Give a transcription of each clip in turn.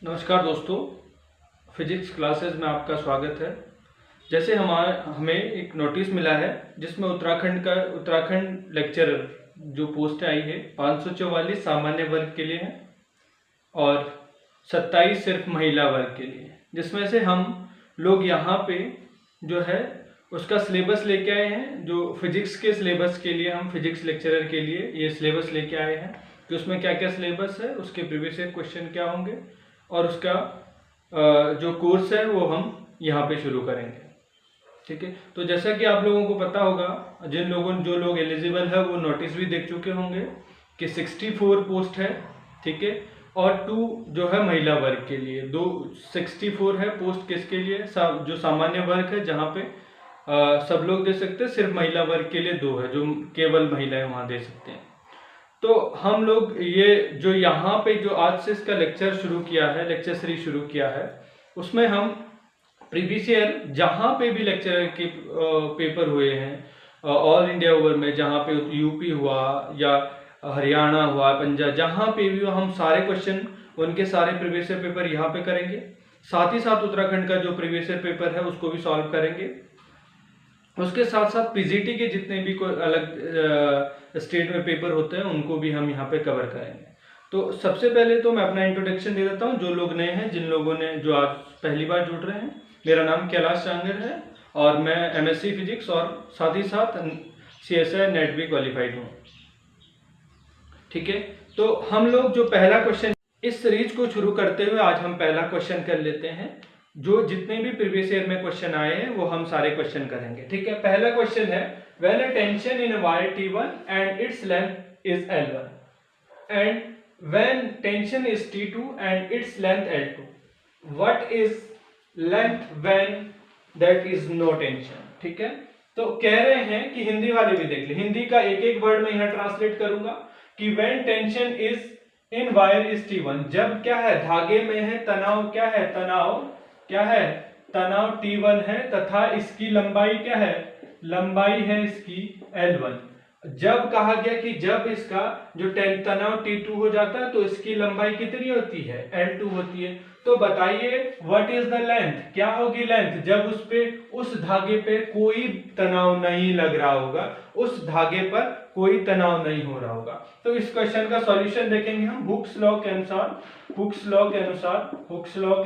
नमस्कार दोस्तों, physics classes में आपका स्वागत है। जैसे हमें एक नोटिस मिला है जिसमें उत्तराखंड लेक्चरर जो पोस्ट आई है 544 सामान्य वर्ग के लिए है और 27 सिर्फ महिला वर्ग के लिए, जिसमें से हम लोग यहाँ पे जो है उसका सिलेबस लेके आए हैं। जो फिजिक्स के सिलेबस के लिए हम फिजिक्स लेक्चरर के लिए ये सिलेबस लेके आए हैं कि उसमें क्या क्या सिलेबस है, उसके प्रीवियस ईयर क्वेश्चन क्या होंगे और उसका जो कोर्स है वो हम यहाँ पे शुरू करेंगे। ठीक है, तो जैसा कि आप लोगों को पता होगा, जो लोग एलिजिबल है वो नोटिस भी देख चुके होंगे कि 64 पोस्ट है। ठीक है, और 2 जो है महिला वर्ग के लिए, 64 है पोस्ट किसके लिए, जो सामान्य वर्ग है जहाँ पे सब लोग दे सकते हैं, सिर्फ महिला वर्ग के लिए 2 है जो केवल महिलाएं वहाँ दे सकते हैं। तो हम लोग ये जो यहाँ पे जो आज से इसका लेक्चर शुरू किया है, लेक्चर सीरीज शुरू किया है, उसमें हम प्रीवियस ईयर जहाँ पे भी लेक्चर के पेपर हुए हैं ऑल इंडिया ओवर में, जहाँ पे यूपी हुआ या हरियाणा हुआ, पंजाब, जहाँ पे भी हम सारे क्वेश्चन उनके सारे प्रीवियस ईयर पेपर यहाँ पे करेंगे। साथ ही साथ उत्तराखंड का जो प्रीवियस ईयर पेपर है उसको भी सॉल्व करेंगे। उसके साथ साथ पीजीटी के जितने भी कोई अलग स्टेट में पेपर होते हैं उनको भी हम यहाँ पे कवर करेंगे। तो सबसे पहले तो मैं अपना इंट्रोडक्शन दे देता हूँ। जो लोग नए हैं, जिन लोगों ने जो आज पहली बार जुड़ रहे हैं, मेरा नाम कैलाश चांगर है और मैं एमएससी फिजिक्स और साथ ही साथ सीएसआई नेट भी क्वालिफाइड हूँ। ठीक है, तो हम लोग जो पहला क्वेश्चन इस सीरीज को शुरू करते हुए आज हम पहला क्वेश्चन कर लेते हैं। जो जितने भी प्रीवियस ईयर में क्वेश्चन आए हैं वो हम सारे क्वेश्चन करेंगे। ठीक है, पहला क्वेश्चन है when a tension in wire T1 and its length is L1 and when tension is T2 and its length L2 what is length when that is no tension. ठीक है, तो कह रहे हैं कि हिंदी वाले भी देख ले, हिंदी का एक एक वर्ड में यहाँ ट्रांसलेट करूंगा कि when tension is in wire is T1, जब क्या है धागे में है तनाव, क्या है तनाव T1 है तथा इसकी लंबाई क्या है, लंबाई है इसकी L1। जब कहा गया कि जब इसका जो तनाव T2 हो जाता है तो इसकी लंबाई कितनी होती है, L2 होती है। तो बताइए व्हाट इज द लेंथ, क्या होगी लेंथ जब उस धागे पे कोई तनाव नहीं लग रहा होगा, उस धागे पर कोई तनाव नहीं हो रहा होगा। तो इस क्वेश्चन का सॉल्यूशन देखेंगे हम हुक्स लॉ के अनुसार। हुक्स लॉ के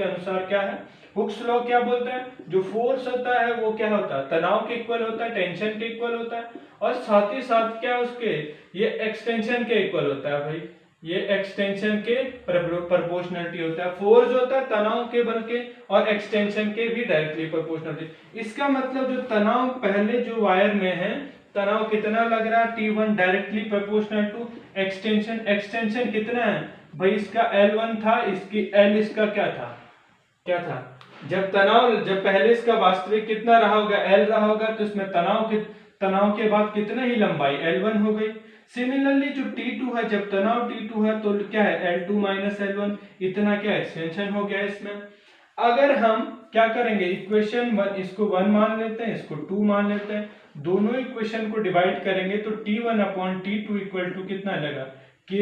अनुसार क्या है, हुक्स लॉ क्या बोलता है, जो फोर्स होता है वो क्या होता है, तनाव के इक्वल होता है, टेंशन के इक्वल होता है और साथ ही साथ क्या उसके ये एक्सटेंशन के इक्वल होता है। भाई ये एक्सटेंशन के प्रोपोर्शनलिटी होता है। फोर्स होता है तनाव के बल के और एक्सटेंशन के भी डायरेक्टली प्रोपोर्शनलिटी। इसका मतलब जो तनाव पहले जो वायर में है, तनाव कितना लग रहा है T1 directly proportional to extension. Extension कितना है भाई, इसका L1 था, इसकी L इसका क्या था जब पहले इसका वास्तविक कितना रहा होगा, L रहा होगा, तो इसमें तनाव के बाद कितना ही लंबाई L1 हो गई। सिमिलरली जो T2 है, जब तनाव T2 है तो क्या है L2 माइनस L1, इतना क्या एक्सटेंशन हो गया इसमें। अगर हम क्या करेंगे, इक्वेशन 1 इसको 1 मान लेते हैं, इसको 2 मान लेते हैं, दोनों इक्वेशन को डिवाइड करेंगे तो T1 upon T2 equal to कितना आ जाएगा, K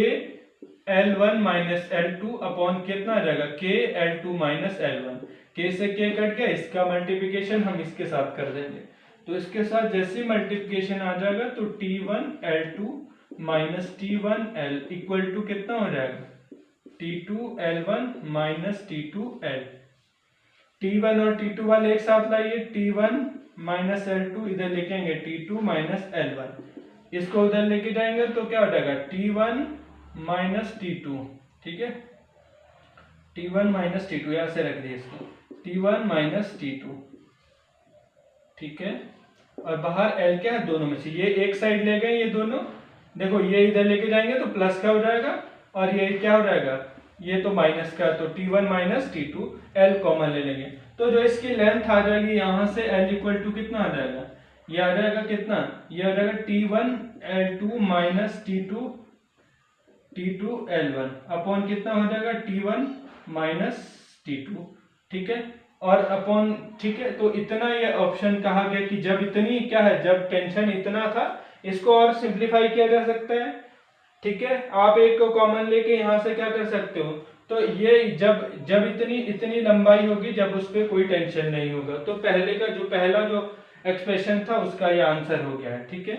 L1 minus L2 upon कितना आ जाएगा, K L2 minus L1। K से K कट गया, इसका मल्टीप्लिकेशन हम इसके साथ कर देंगे, तो इसके साथ जैसे मल्टीप्लिकेशन आ जाएगा तो T1 L2 minus T1 L equal to कितना हो जाएगा, T2 L1 minus T2 L। T1 और T2 वाले एक साथ लाइए, T1 माइनस L2 इधर लेके आएंगे T2 माइनस L1, इसको उधर लेके जाएंगे तो क्या हो जाएगा T1 माइनस T2। ठीक है, T1 माइनस T2 यहां से रख दिए इसको, T1 माइनस T2। ठीक है, और बाहर L क्या है, दोनों में से ये एक साइड ले गए, ये दोनों देखो ये इधर लेके जाएंगे तो प्लस का हो जाएगा और ये क्या हो जाएगा, ये तो माइनस का, तो T1 minus T2, L common ले लेंगे तो जो इसकी लेंथ आ जाएगी यहां से L इक्वल टू कितना आ जाएगा, ये आ जाएगा कितना, ये आ जाएगा T1 L2 minus T2 L1 upon कितना हो जाएगा T1 माइनस T2। ठीक है, और अपॉन, ठीक है, तो इतना ये ऑप्शन कहा गया कि जब इतनी क्या है, जब टेंशन इतना था, इसको और सिंप्लीफाई किया जा सकता है। ठीक है, आप एक को कॉमन लेके यहां से क्या कर सकते हो, तो ये जब जब इतनी इतनी लंबाई होगी जब उस पर कोई टेंशन नहीं होगा। तो पहला जो एक्सप्रेशन था उसका ये आंसर हो गया है। ठीक है,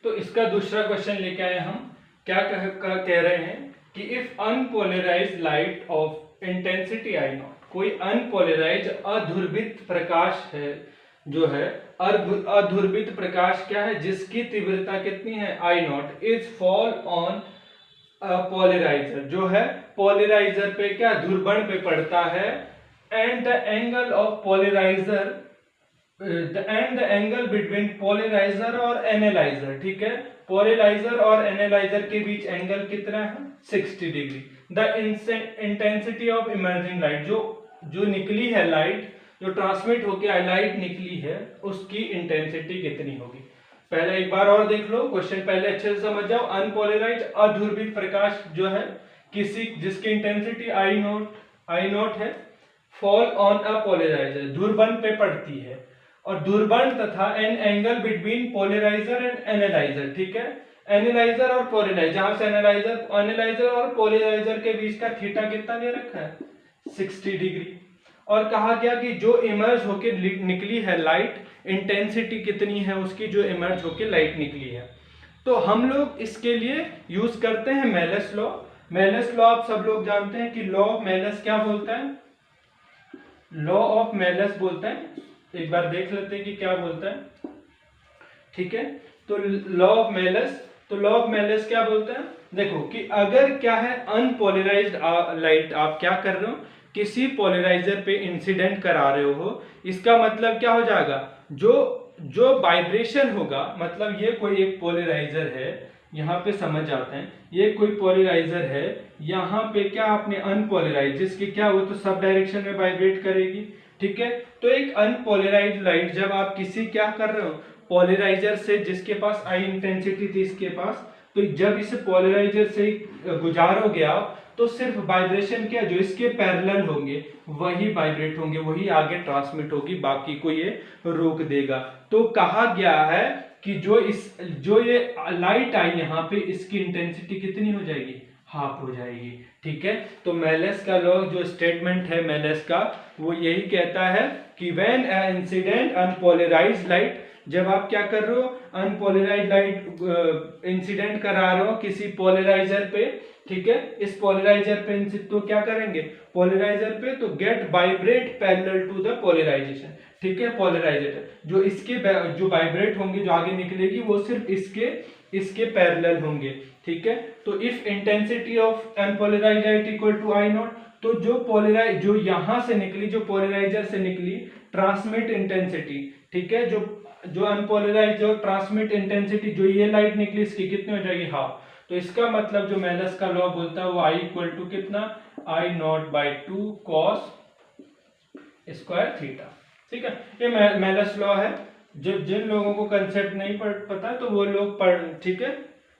तो इसका दूसरा क्वेश्चन लेके आए हम। क्या कह रहे हैं कि if unpolarised light of intensity I not, कोई अनपोलराइज्ड अध्रुवित प्रकाश है जो है अध्रुवित प्रकाश क्या है जिसकी तीव्रता कितनी है I naught, is fall on polariser, जो है पोलराइजर पे क्या ध्रुवण पे पड़ता है, and the angle of polariser and the angle between polariser और एनालाइजर। ठीक है, पोलराइजर और एनालाइजर के बीच एंगल कितना है 60 degree. The intensity of emerging light, जो निकली है लाइट, जो ट्रांसमिट होकर लाइट निकली है उसकी इंटेंसिटी कितनी होगी। पहले एक बार और देख लो क्वेश्चन, पहले अच्छे से समझ जाओ। अनपोलराइज्ड अध्रुवित प्रकाश जो है जिसकी इंटेंसिटी आई नॉट है, फॉल ऑन अ पोलराइजर, ध्रुवण पे पड़ती है, और ध्रुवण तथा an angle between polarizer and analyzer. ठीक है, एनालाइजर और पोलराइजर, जहां से एनालाइजर और पोलराइजर के बीच का थीटा कितना दे रखा है 60 डिग्री। और कहा गया कि जो इमर्ज होके निकली है लाइट, इंटेंसिटी कितनी है उसकी जो इमर्ज होके लाइट निकली है। तो हम लोग इसके लिए यूज करते हैं मेलस लॉ। मेलस लॉ आप सब लोग जानते हैं कि लॉ ऑफ मेलस क्या बोलता है, लॉ ऑफ मेलस बोलता है। एक बार देख लेते हैं कि क्या बोलता है। ठीक है, तो लॉ ऑफ मेलस क्या बोलता है, देखो कि अगर क्या है अनपोलराइज्ड लाइट आप क्या कर रहे हो, किसी पोलराइजर पे इंसिडेंट करा रहे हो, इसका मतलब क्या हो जाएगा, जो वाइब्रेशन होगा, मतलब ये कोई एक पोलराइजर है, यहाँ पे समझ आते हैं, ये कोई पोलराइजर है, यहाँ पे क्या आपने अनपोलराइज, जिसकी क्या वो तो सब डायरेक्शन में वाइब्रेट करेगी। ठीक है, तो एक अनपोलराइज्ड लाइट जब आप किसी क्या कर रहे हो पोलराइजर से, जिसके पास आई इंटेंसिटी थी इसके पास, तो जब इसे पोलराइजर से गुजारोगे आप, तो सिर्फ वाइब्रेशन क्या जो इसके पैरेलल होंगे वही वाइब्रेट होंगे, वही आगे ट्रांसमिट होगी, बाकी को ये रोक देगा। तो कहा गया है कि जो ये लाइट आई यहाँ पे, इसकी इंटेंसिटी कितनी हो जाएगी, हाफ हो जाएगी। ठीक है, तो मेलस का लॉ जो स्टेटमेंट है मेलस का, वो यही कहता है कि when a incident unpolarised light, जब आप क्या कर रहे हो अनपोलराइज्ड लाइट इंसिडेंट करा रहे हो किसी पोलराइजर पे, ठीक है, इस पोलराइजर पे तो क्या करेंगे पोलराइजर पे, तो get vibrate parallel to the polarization. ठीक है, पोलराइजर जो इसके जो वाइब्रेट होंगे, जो आगे निकलेगी, वो सिर्फ इसके पैरेलल होंगे। ठीक है, तो if intensity of unpolarized light equal to I nought, तो जो यहां से निकली, जो पोलराइजर से निकली ट्रांसमिट इंटेंसिटी, ठीक है, जो अनपोलराइज्ड जो ट्रांसमिट इंटेंसिटी जो ये लाइट निकली, इसकी कितनी हो जाएगी हाफ। तो इसका मतलब जो मेलस का लॉ बोलता है वो आई इक्वल टू कितना, I naught by 2 cos square theta. ठीक है, ये मेलस लॉ है। जिन लोगों को कंसेप्ट नहीं पता तो वो लोग पढ़, ठीक है,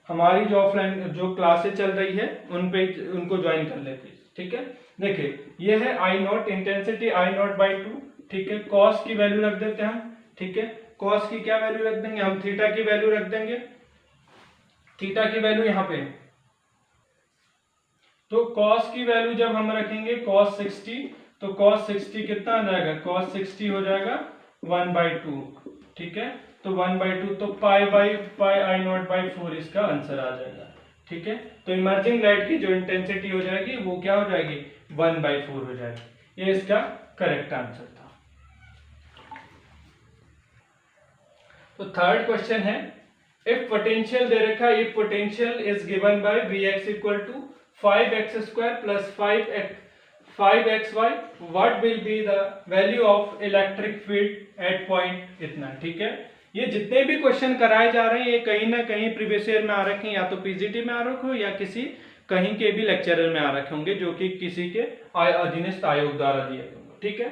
हमारी जो ऑफलाइन जो क्लासेस चल रही है उनको ज्वाइन कर लेते। ठीक है, देखिए ये है I naught, intensity I naught by 2। ठीक है, कॉस की वैल्यू रख देते हैं हम। ठीक है, कॉस की क्या वैल्यू रख देंगे हम, थीटा की वैल्यू रख देंगे। थीटा की वैल्यू यहाँ पे, तो कॉस की वैल्यू जब हम रखेंगे cos 60, तो cos 60 कितना आ जाएगा, cos 60 हो जाएगा 1/2। ठीक है, तो 1/2, तो पाई आई नॉट बाई 4 इसका आंसर आ जाएगा। ठीक है, तो इमर्जिंग लाइट की जो इंटेंसिटी हो जाएगी वो क्या हो जाएगी 1/4 हो जाएगी। ये इसका करेक्ट आंसर था। तो थर्ड क्वेश्चन है, इफ पोटेंशियल दे रखा है, if potential is given by Vx equal to 5x square plus 5xy, what will be the value of electric field at point इतना। ठीक है, ये जितने भी क्वेश्चन कराए जा रहे हैं ये कहीं ना कहीं प्रीवियस ईयर में आ रखे हैं, या तो पीजीटी में आ रखे हो या किसी कहीं के भी लेक्चरर में आ रखे होंगे, जो कि किसी के अधीनस्थ आयोग द्वारा दिए गए। ठीक है,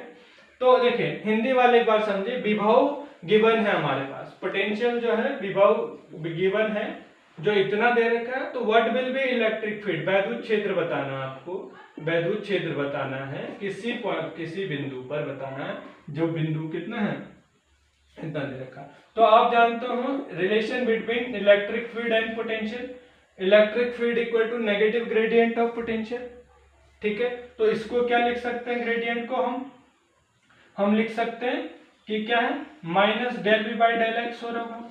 तो देखिए हिंदी वाले एक बार समझे, विभव गिवन है हमारे पास, पोटेंशियल जो है विभव गिवन है जो इतना दे रखा है, तो what will B electric field, वैद्युत क्षेत्र बताना है आपको, वैद्युत क्षेत्र बताना है किसी बिंदु पर बताना है, जो बिंदु कितना है इतना दे रखा। तो आप जानते हो relation between electric field and potential, electric field equal to negative gradient of potential. ठीक है, तो इसको क्या लिख सकते हैं ग्रेडियंट को हम लिख सकते हैं कि क्या है minus del B by del x हो रहा होगा,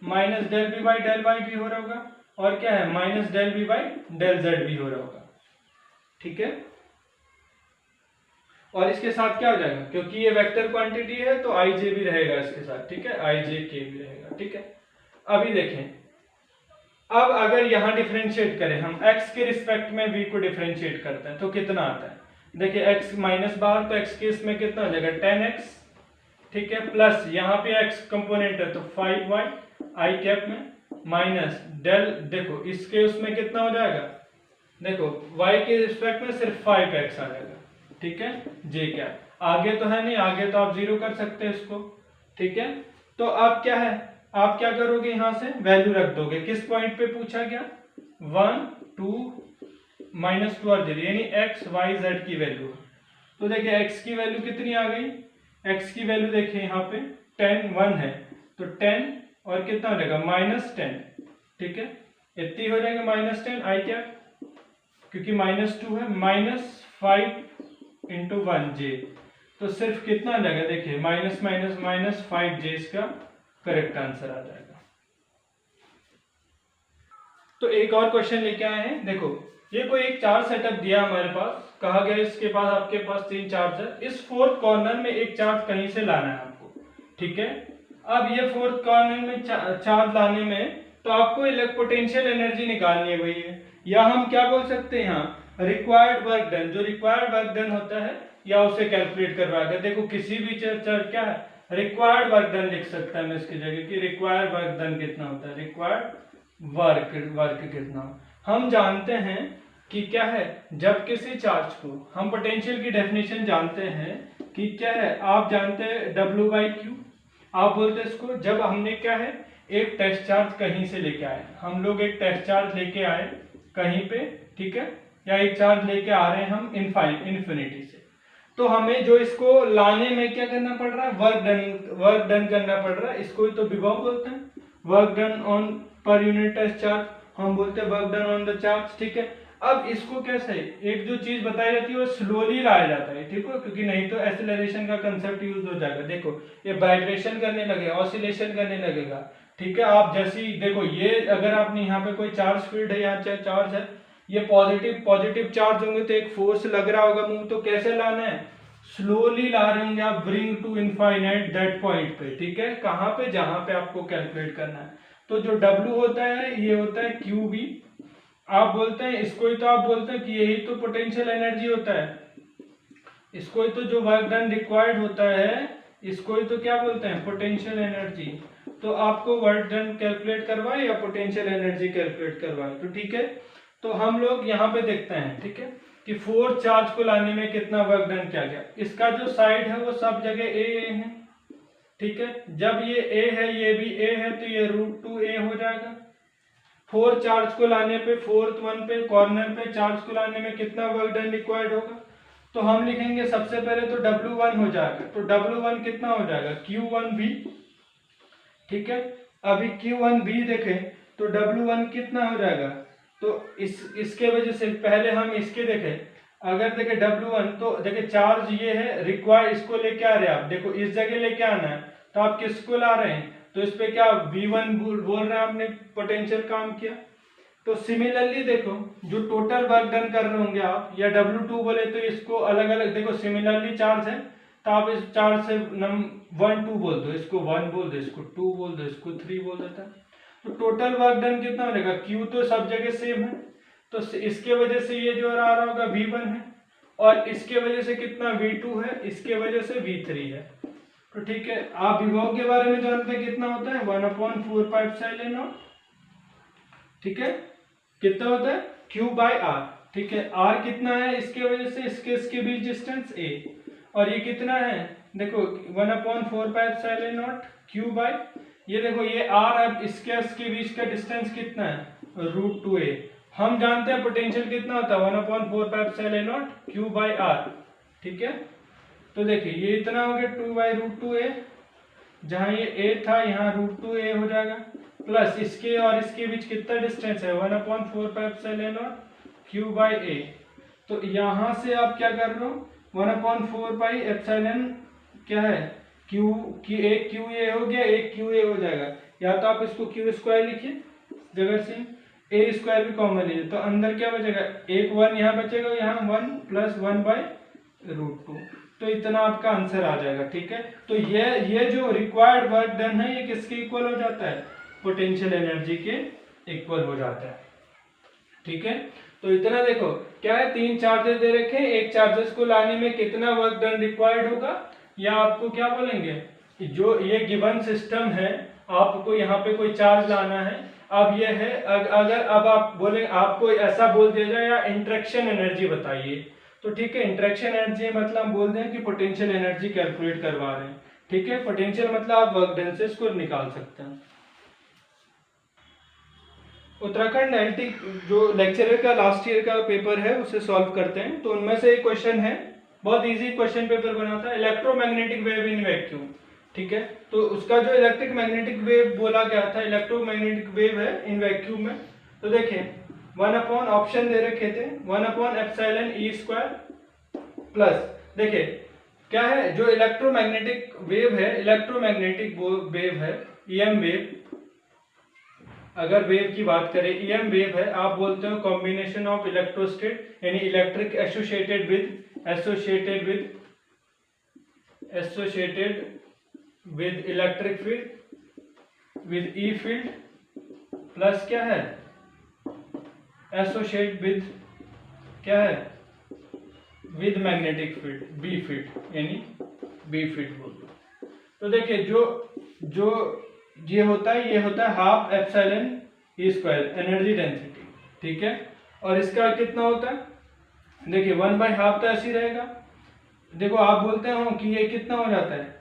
minus del B by del y भी हो रहा होगा, और क्या है minus del B by del z भी हो रहा होगा। ठीक है, और इसके साथ क्या हो जाएगा, क्योंकि ये वेक्टर क्वांटिटी है तो आई जे भी रहेगा इसके साथ। ठीक है, आई जे के भी रहेगा। ठीक है, अभी देखें, अब अगर यहां डिफरेंशिएट करें हम x के रिस्पेक्ट में v को डिफरेंशिएट करते हैं तो कितना आता है, देखिए x माइनस बाहर तो x के इसमें कितना हो जाएगा 10x। ठीक है, प्लस यहाँ पे x कंपोनेंट है तो 5y आई कैप में माइनस डेल, देखो इसके उसमें कितना हो जाएगा, देखो y के रिस्पेक्ट में सिर्फ 5x आ जाएगा। ठीक है, j क्या आगे तो है नहीं, आगे तो आप जीरो कर सकते हैं इसको। ठीक है, तो अब क्या है, आप क्या करोगे, यहां से वैल्यू रख दोगे, किस पॉइंट पे पूछा गया 1 2 -2 और 0 यानी x y z की वैल्यू। तो देखिए x की वैल्यू कितनी आ गई, x की वैल्यू देखिए यहाँ पे 10 1 है तो 10 और कितना हो जाएगा -10। ठीक है, इतनी हो जाएगा -10 आई क्या, क्योंकि -2 है, -5 इंटू 1 j, तो सिर्फ कितना आ जाएगा, देखिए माइनस माइनस माइनस 5 j इसका करेक्ट आंसर आ जाएगा। तो एक और क्वेश्चन लेके आए हैं, देखो ये कोई एक चार्ज सेटअप दिया हमारे पास, कहा गया इसके पास आपके पास 3 चार्ज है, इस फोर्थ कॉर्नर में एक चार्ज कहीं से लाना है आपको। ठीक है, अब ये फोर्थ कॉर्नर में चार्ज लाने में तो आपको पोटेंशियल एनर्जी निकालनी है वही है, या हम क्या बोल सकते हैं यहाँ रिक्वायर्ड वर्क डन, जो रिक्वायर्ड वर्क डन होता है या उसे कैलकुलेट करवाएगा। देखो किसी भी चार्ज क्या है रिक्वायर्ड वर्क डन लिख सकता है मैं इसकी जगह कि रिक्वायर्ड वर्क डन कितना होता है, रिक्वायर्ड वर्क कितना। हम जानते हैं कि क्या है, जब किसी चार्ज को हम पोटेंशियल की डेफिनेशन जानते हैं कि क्या है, आप जानते हैं W बाई क्यू, आप बोलते हैं इसको, जब हमने क्या है एक टेस्ट चार्ज कहीं से लेके आए, हम लोग एक टेस्ट चार्ज लेके आए कहीं पे, ठीक है, या एक चार्ज लेके आ रहे हैं हम इन्फिनिटी से, तो हमें जो इसको लाने में क्या करना पड़ रहा है, वर्क डन करना पड़ रहा है, इसको ही तो विभव बोलते हैं, work done on per unit test charge, हम बोलते हैं work done on the charge. ठीक है, अब इसको कैसे, एक जो चीज बताई जाती है वो स्लोली लाया जाता है, ठीक है, क्योंकि नहीं तो एक्सेलरेशन का कंसेप्ट यूज हो जाएगा। देखो ये वाइब्रेशन करने लगेगा, ऑसिलेशन करने लगेगा। ठीक है, आप जैसी देखो ये अगर आपने यहाँ पे कोई चार्ज फील्ड है, यहाँ चार्ज है, ये पॉजिटिव चार्ज होंगे तो एक फोर्स लग रहा होगा मूव, तो कैसे लाना है, स्लोली ला रहे होंगे आप, bring to infinite that point पे। ठीक है, कहाँ पे, जहां पे आपको कैलकुलेट करना है। तो जो W होता है ये होता है QB, आप बोलते हैं इसको ही तो आप बोलते हैं कि यही तो पोटेंशियल एनर्जी होता है, इसको ही तो जो वर्क डन रिक्वायर्ड होता है इसको ही तो क्या बोलते हैं पोटेंशियल एनर्जी। तो आपको वर्क डन कैलकुलेट करवाए या पोटेंशियल एनर्जी कैलकुलेट करवाए, तो ठीक है, तो हम लोग यहाँ पे देखते हैं, ठीक है, कि फोर्थ चार्ज को लाने में कितना वर्क डन किया गया। इसका जो साइड है वो सब जगह ए है, ठीक है, जब ये a है ये भी a है तो ये √2a हो जाएगा। फोर्थ चार्ज को लाने पे, फोर्थ वन पे कॉर्नर पे चार्ज को लाने में कितना वर्क डन रिक्वायर्ड होगा, तो हम लिखेंगे सबसे पहले तो W1 हो जाएगा, तो W1 कितना हो जाएगा Q1B। ठीक है, अभी Q1B देखें तो W1 कितना हो जाएगा, तो इसके वजह से पहले हम इसके देखें, अगर देखे W1 तो देखे चार्ज ये है रिक्वायर्ड, इसको लेके आ रहे हैं आप, देखो इस जगह लेके आना है तो आप किसको ला रहे हैं, तो इस पे क्या V1 बोल रहे हैं, आपने पोटेंशियल काम किया। तो सिमिलरली देखो जो टोटल वर्क डन कर रहे होंगे आप, या W2 बोले तो इसको अलग अलग देखो, सिमिलरली चार्ज है तो आप इस चार्ज से 1 2 बोल दो, इसको 1 बोल दो, इसको 2 बोल दो, इसको 3 बोल देता है। तो टोटल वर्क डन कितना हो जाएगा, Q तो सब जगह सेम है, तो इसके वजह से ये जो आ रहा होगा V1 है, और इसके वजह से कितना V2 है, इसके वजह से V3 है। तो ठीक है, आप विभव के बारे में जानते हैं कितना होता है 1/4πε0। ठीक है, कितना होता है Q/R। ठीक है, R कितना है, इसके वजह से इसके बीच डिस्टेंस a, और ये कितना है देखो 1/4πε0 Q/, ये देखो ये R, अब इसके बीच का डिस्टेंस कितना है √2a। हम जानते हैं पोटेंशियल कितना होता है 1/4πε0 Q/R। ठीक है, तो देखिए ये इतना हो गया 2/√2a, जहाँ ये a था यहाँ √2a हो जाएगा, प्लस इसके और इसके बीच कितना डिस्टेंस है 1/4πε0 q/a। तो यहाँ से आप क्या कर रहे हो 1/4πε क्या है q की एक qa हो गया, एक qa हो जाएगा, या तो आप इसको q² लिखिए जगह से, a² भी कॉमन लीजिए, तो अंदर क्या बचेगा एक 1 यहाँ बचेगा, यहाँ 1 + 1/√2। तो इतना आपका आंसर आ जाएगा। ठीक है, तो ये जो रिक्वायर्ड वर्क डन है ये किसके इक्वल हो जाता है, पोटेंशियल एनर्जी के इक्वल हो जाता है। ठीक है, तो इतना देखो क्या है, 3 चार्जेस दे रखे हैं, एक चार्जेस को लाने में कितना वर्क डन रिक्वायर्ड होगा, या आपको क्या बोलेंगे जो ये गिवन सिस्टम है, आपको यहाँ पे कोई चार्ज लाना है। अब ये है अगर अब आप बोले आपको ऐसा बोल दिया जाए या इंटरेक्शन एनर्जी बताइए, तो ठीक है इंटरेक्शन एनर्जी मतलब हम बोल दें कि पोटेंशियल एनर्जी कैलकुलेट करवा रहे हैं। ठीक है, पोटेंशियल मतलब आप वर्क डन से इसको निकाल सकते हैं। उत्तराखंड एलटी जो लेक्चरर का लास्ट ईयर का पेपर है उसे सॉल्व करते हैं। तो उनमें से एक क्वेश्चन है, बहुत इजी क्वेश्चन पेपर बना था, इलेक्ट्रोमैग्नेटिक वेव इन वैक्यूम। ठीक है, तो उसका जो इलेक्ट्रिक मैग्नेटिक वेव बोला गया था, इलेक्ट्रोमैग्नेटिक वेव है इन वैक्यूम में। तो देखिए 1/ ऑप्शन दे रखे थे 1/ε² प्लस, देखिए क्या है जो इलेक्ट्रोमैग्नेटिक वेव है, इलेक्ट्रोमैग्नेटिक वेव है ईएम वेव। अगर वेव की बात करें ईएम वेव है, आप बोलते हो कॉम्बिनेशन ऑफ इलेक्ट्रोस्टेट यानी electric associated with electric field with E field plus क्या है एसोसिएट विद क्या है with magnetic field B field यानी बी फील्ड बोल दो। तो देखिए जो ये होता है 12ε² एनर्जी डेंसिटी। ठीक है, और इसका कितना होता है, देखिए 1/2 तो ऐसे ही रहेगा। देखो आप बोलते हो कि ये कितना हो जाता है,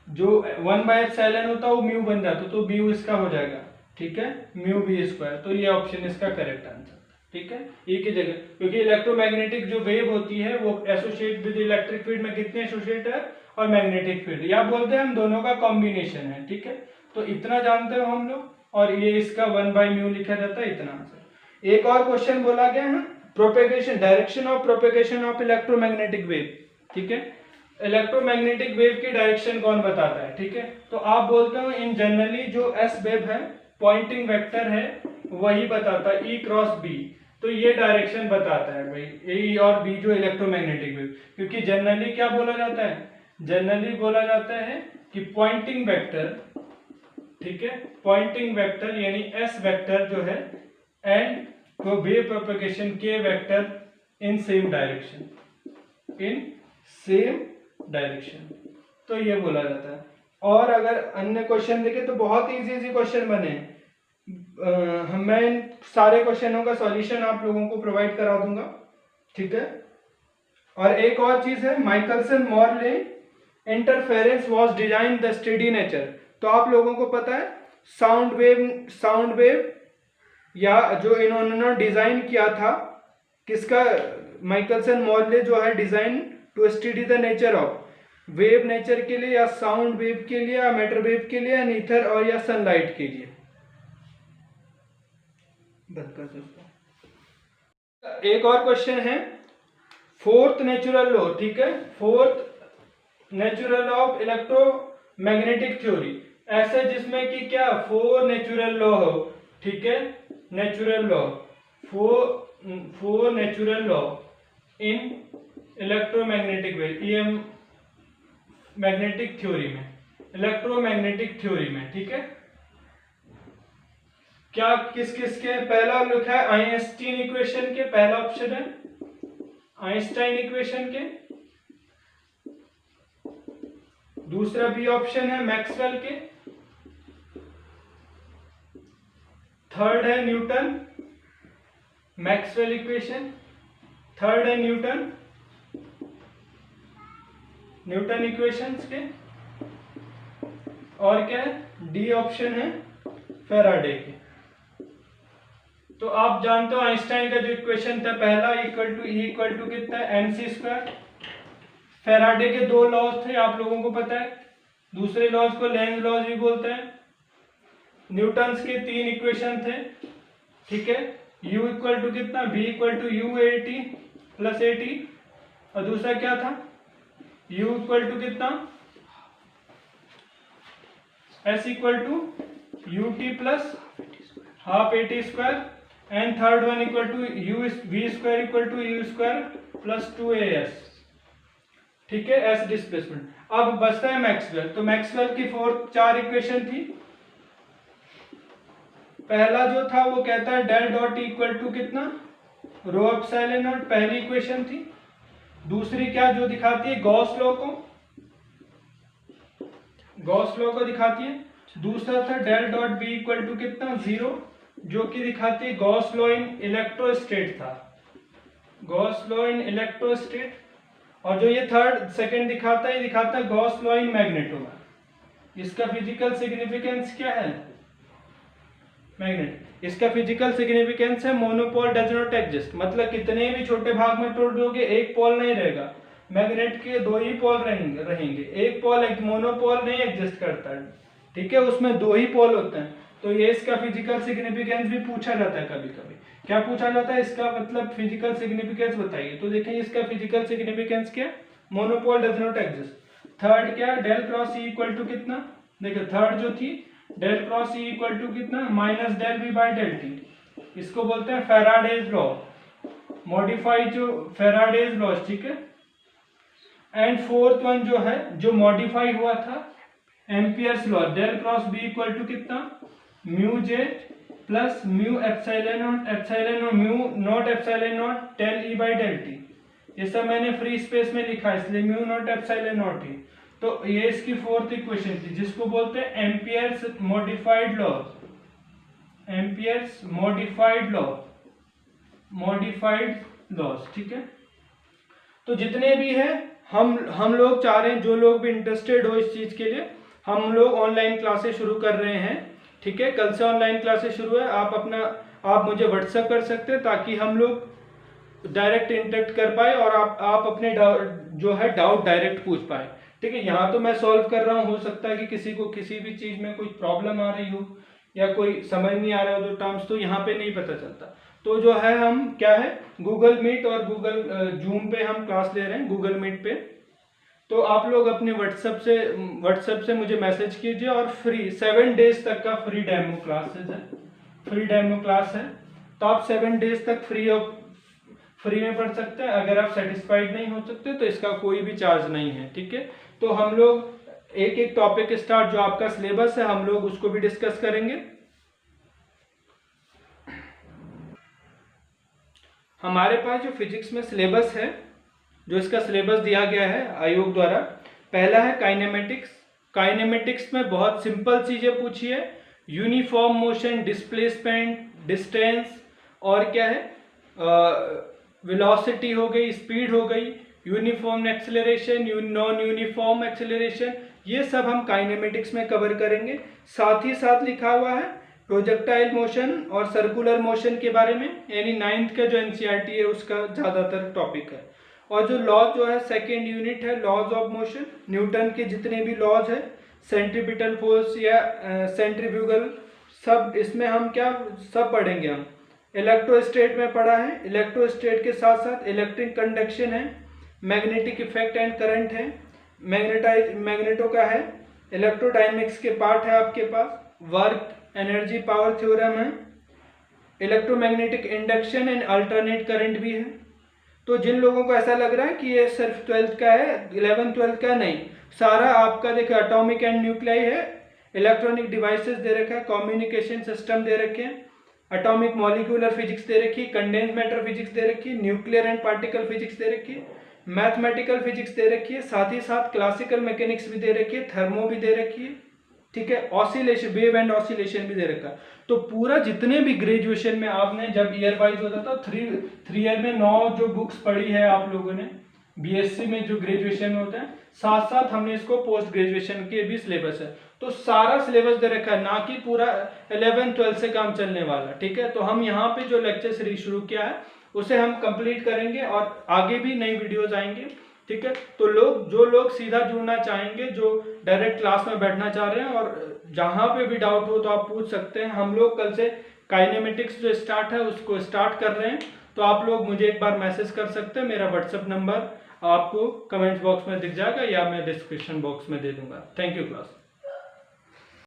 जो 1/ε होता है वो म्यू बन जाता है, तो म्यू इसका हो जाएगा। ठीक है, म्यू v², तो ये ऑप्शन इसका करेक्ट आंसर। ठीक है, एक ही जगह, क्योंकि इलेक्ट्रोमैग्नेटिक जो वेव होती है वो एसोसिएट विद इलेक्ट्रिक फील्ड में कितने एसोसिएट है और मैग्नेटिक फील्ड, या बोलते हैं हम दोनों का कॉम्बिनेशन है। ठीक है, तो इतना जानते हो हम लोग, और ये इसका 1/μ लिखा जाता है, इतना आंसर। एक और क्वेश्चन बोला गया है propagation, direction of propagation of electromagnetic wave. ठीक है, इलेक्ट्रोमैग्नेटिक वेव की डायरेक्शन कौन बताता है। ठीक है, तो आप बोलते हो इन जनरली जो एस वेव है पॉइंटिंग वेक्टर है वही बताता है E × B, तो ये डायरेक्शन बताता है भाई ए और बी जो इलेक्ट्रोमैग्नेटिक वेव। क्योंकि जनरली क्या बोला जाता है, जनरली बोला जाता है कि पॉइंटिंग वेक्टर, ठीक है, पॉइंटिंग वेक्टर यानी एस वेक्टर जो है एंड को वेव प्रोपेगेशन के वेक्टर इन सेम डायरेक्शन, तो ये बोला जाता है। और अगर अन्य क्वेश्चन देखें तो बहुत इजी क्वेश्चन बने हैं, मैं इन सारे क्वेश्चनों का सॉल्यूशन आप लोगों को प्रोवाइड करा दूंगा। ठीक है, और एक और चीज है Michelson Morley interference was design the steady nature. तो आप लोगों को पता है साउंड वेव या जो इन्होंने डिजाइन किया था किसका, माइकलसन मोरले जो है design to study the nature of wave, nature के लिए या साउंड वेव के लिए या मैटर वेव के लिए या ईथर और या सनलाइट के लिए। बंद कर दो। एक और क्वेश्चन है फोर्थ नेचुरल लॉ। ठीक है, fourth natural law of electromagnetic theory, ऐसे जिसमें कि क्या 4 नेचुरल लॉ हो। ठीक है, natural law 4 natural law in electromagnetic wave EM magnetic theory में, इलेक्ट्रोमैग्नेटिक थ्योरी में। ठीक है, क्या किस किस के, पहला लिखा है आइंस्टीन इक्वेशन के, पहला ऑप्शन है आइंस्टाइन इक्वेशन के, दूसरा बी ऑप्शन है मैक्सवेल के, थर्ड है न्यूटन, मैक्सवेल इक्वेशन, थर्ड है न्यूटन इक्वेशंस के, और क्या है डी ऑप्शन है फैराडे के। तो आप जानते हो आइंस्टाइन का जो इक्वेशन था पहला इक्वल टू कितना है mc²। फैराडे के 2 लॉज थे आप लोगों को पता है, दूसरे लॉज को लेंज लॉज भी बोलते हैं। न्यूटन्स के 3 इक्वेशन थे, ठीक है। U इक्वल टू कितना, V equal to u a t plus a t, और दूसरा क्या था, U इक्वल टू कितना, S equal to u t plus half a t square, and third one equal to V square equal to U square plus 2AS, ठीक है, S displacement. अब बचता है मैक्सवेल। तो मैक्सवेल की 4 इक्वेशन थी। पहला जो था वो कहता है डेल डॉट इक्वल टू कितना, रो एप्सिलॉन नॉट, पहली इक्वेशन थी। दूसरी क्या जो दिखाती है, गॉस लॉ को दिखाती है। दूसरा था del dot B equal to कितना, 0, जो कि दिखाती है गॉस लॉ इन इलेक्ट्रोस्टेट था, गॉस लॉ इन इलेक्ट्रोस्टेट। और जो ये सेकंड दिखाता है, ये दिखाता है गॉस लॉ इन मैग्नेटो। इसका फिजिकल सिग्निफिकेंस क्या है, मैग्नेट, इसका फिजिकल सिग्निफिकेंस है मोनोपोल डज नॉट एग्जिस्ट, मतलब कितने भी छोटे भाग में तोड़ दोगे एक पोल नहीं रहेगा। मैग्नेट के 2 ही पोल रहेंगे, एक पोल, एक मोनोपोल नहीं एग्जिस्ट करता है, ठीक है, उसमें 2 ही पोल होते हैं। तो ये इसका फिजिकल सिग्निफिकेंस भी पूछा जाता है कभी कभी। क्या पूछा जाता है, इसका मतलब फिजिकल सिग्निफिकेंस बताइए। तो देखें इसका फिजिकल सिग्निफिकेंस क्या, monopole does not exist. Third क्या, del cross E equal to कितना, देखो थर्ड जो थी del cross E equal to कितना, minus del V by del T. इसको बोलते हैं फैराडेज लॉ, मॉडिफाइड जो फैराडेज लॉ, ठीक है। एंड फोर्थ वन जो है, जो मॉडिफाई हुआ था, Ampere's law, del cross B equal to कितना, mu J plus mu epsilon mu not epsilon naught del E by del T. ये सब मैंने फ्री स्पेस में लिखा है, इसलिए म्यू नॉट एप्सिलॉन नॉट ही। तो ये इसकी 4th इक्वेशन थी, जिसको बोलते हैं Ampere's modified law, Ampere's modified laws, ठीक है। तो जितने भी हैं हम लोग चाह रहे हैं, जो लोग भी इंटरेस्टेड हो इस चीज के लिए, हम लोग ऑनलाइन क्लासेस शुरू कर रहे हैं, ठीक है। कल से ऑनलाइन क्लासेस शुरू है। आप मुझे व्हाट्सएप कर सकते हैं, ताकि हम लोग डायरेक्ट इंटरेक्ट कर पाए और आप अपने जो है डाउट डायरेक्ट पूछ पाए, ठीक है। यहाँ तो मैं सॉल्व कर रहा हूँ, हो सकता है कि किसी को किसी भी चीज में कोई प्रॉब्लम आ रही हो या कोई समझ नहीं आ रहा हो जो टर्म्स, तो यहाँ पे नहीं पता चलता। तो जो है हम क्या है, गूगल मीट और गूगल जूम पे हम क्लास ले रहे हैं, गूगल मीट पे। तो आप लोग अपने व्हाट्सएप से मुझे मैसेज कीजिए, और फ्री 7 डेज तक का फ्री डेमो क्लास है। तो आप 7 डेज तक फ्री में पढ़ सकते हैं। अगर आप सेटिस्फाइड नहीं हो सकते तो इसका कोई भी चार्ज नहीं है, ठीक है। तो हम लोग एक टॉपिक स्टार्ट, जो आपका सिलेबस है, हम लोग उसको भी डिस्कस करेंगे। हमारे पास जो फिजिक्स में सिलेबस है, जो इसका सिलेबस दिया गया है आयोग द्वारा, पहला है काइनेमेटिक्स में बहुत सिंपल चीजें पूछी है, यूनिफॉर्म मोशन, डिस्प्लेसमेंट, डिस्टेंस, और क्या है, वेलोसिटी हो गई, स्पीड हो गई, uniform acceleration, non uniform acceleration, ये सब हम काइनेमेटिक्स में कवर करेंगे। साथ ही साथ लिखा हुआ है प्रोजेक्टाइल मोशन और सर्कुलर मोशन के बारे में, यानी 9th का जो एनसीईआरटी है उसका ज़्यादातर टॉपिक है। और जो लॉ जो है, सेकेंड यूनिट है लॉज ऑफ मोशन, न्यूटन के जितने भी लॉज है, सेंट्रीपिटल फोर्स या सेंट्रीफ्यूगल, सब इसमें हम क्या सब पढ़ेंगे। हम इलेक्ट्रोस्टेट में पढ़ा है, इलेक्ट्रोस्टेट के साथ साथ इलेक्ट्रिक कंडक्शन है, मैग्नेटिक इफेक्ट एंड करंट है, मैग्नेटो का है, इलेक्ट्रोडायनेमिक्स के पार्ट है आपके पास, वर्क एनर्जी पावर थ्योरम है, electromagnetic induction and alternate current भी है। तो जिन लोगों को ऐसा लग रहा है कि ये सिर्फ 12th का है, 11th 12th का नहीं, सारा आपका देखो, एटॉमिक एंड न्यूक्लियाई है, इलेक्ट्रॉनिक डिवाइसेस दे रखा है, कम्युनिकेशन सिस्टम दे रखे हैं, एटॉमिक मॉलिक्यूलर फिजिक्स दे रखी है, कंडेंस मैटर फिजिक्स दे रखी है, न्यूक्लियर एंड पार्टिकल फिजिक्स दे रखी है, मैथमेटिकल फिजिक्स दे रखी है, साथ ही साथ क्लासिकल मैकेनिक्स भी दे रखी है, थर्मो भी दे रखी है, ठीक है, ऑसिलेशन, वेव एंड ऑसिलेशन भी दे रखा है। तो पूरा जितने भी ग्रेजुएशन में आपने जब ईयर वाइज होता था, 3 ईयर में 9 जो बुक्स पढ़ी है आप लोगों ने, बीएससी में जो ग्रेजुएशन में होता है, साथ साथ हमने इसको पोस्ट ग्रेजुएशन के भी सिलेबस है। तो सारा सिलेबस दे रखा है, ना कि पूरा 11th 12th से काम चलने वाला, ठीक है। तो हम यहाँ पे जो लेक्चर सीरीज शुरू किया है उसे हम कंप्लीट करेंगे, और आगे भी नई वीडियोज आएंगे। ठीक है। तो जो लोग सीधा जुड़ना चाहेंगे, जो डायरेक्ट क्लास में बैठना चाह रहे हैं, और जहां पे भी डाउट हो तो आप पूछ सकते हैं। हम लोग कल से काइनेमेटिक्स जो स्टार्ट है उसको स्टार्ट कर रहे हैं, तो आप लोग मुझे एक बार मैसेज कर सकते हैं। मेरा व्हाट्सएप नंबर आपको कमेंट बॉक्स में दिख जाएगा या मैं डिस्क्रिप्शन बॉक्स में दे दूंगा। Thank you class.